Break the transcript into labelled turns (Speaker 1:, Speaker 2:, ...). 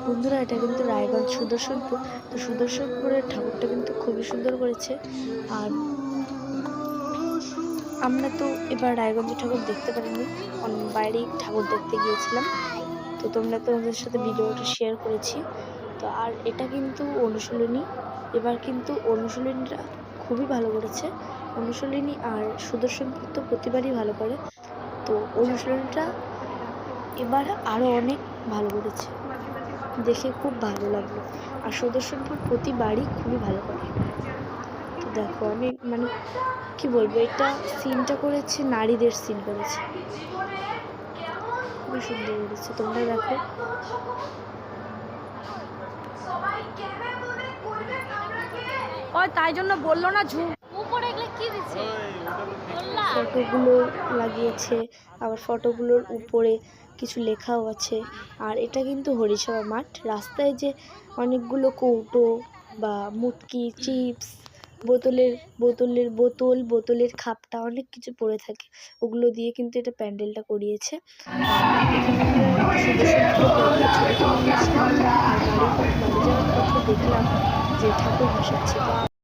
Speaker 1: বন্ধুরা, এটা কিন্তু রায়গঞ্জ সুদর্শনপুর। তো সুদর্শনপুরের ঠাকুরটা কিন্তু খুবই সুন্দর করেছে। আর আমরা তো এবার রায়গঞ্জের ঠাকুর দেখতে পারিনি, বাইরেই ঠাকুর দেখতে গিয়েছিলাম। তো তোমরা তোমাদের সাথে ভিডিওটা শেয়ার করেছি। তো আর এটা কিন্তু অনুশীলনী, এবার কিন্তু অনুশীলনীটা খুবই ভালো করেছে। অনুশীলনী আর সুদর্শনপুর তো প্রতিবারই ভালো করে, তো অনুশীলনীটা এবার আরও অনেক ভালো করেছে, দেখে খুব ভালো লাগলো। আর সুদর্শনপুর প্রতিবারই খুবই ভালো করে। তো দেখো, আমি মানে কি বলবো, এটা সিনটা করেছে, নারীদের সিন করেছে, খুবই সুন্দর করেছে। তোমরা দেখো,
Speaker 2: তাই জন্য বললো না
Speaker 1: ফটোগুলো লাগিয়েছে, আবার ফটোগুলোর উপরে কিছু লেখাও আছে। আর এটা কিন্তু হরিসভা মাঠ। রাস্তায় যে অনেকগুলো কৌটো বা মুটকি, চিপস, বোতলের খাপটা অনেক কিছু পড়ে থাকে, ওগুলো দিয়ে কিন্তু এটা প্যান্ডেলটা করিয়েছে। আর বাড়ি যাওয়ার পথে দেখলাম যে ঠাকুর বসাচ্ছে।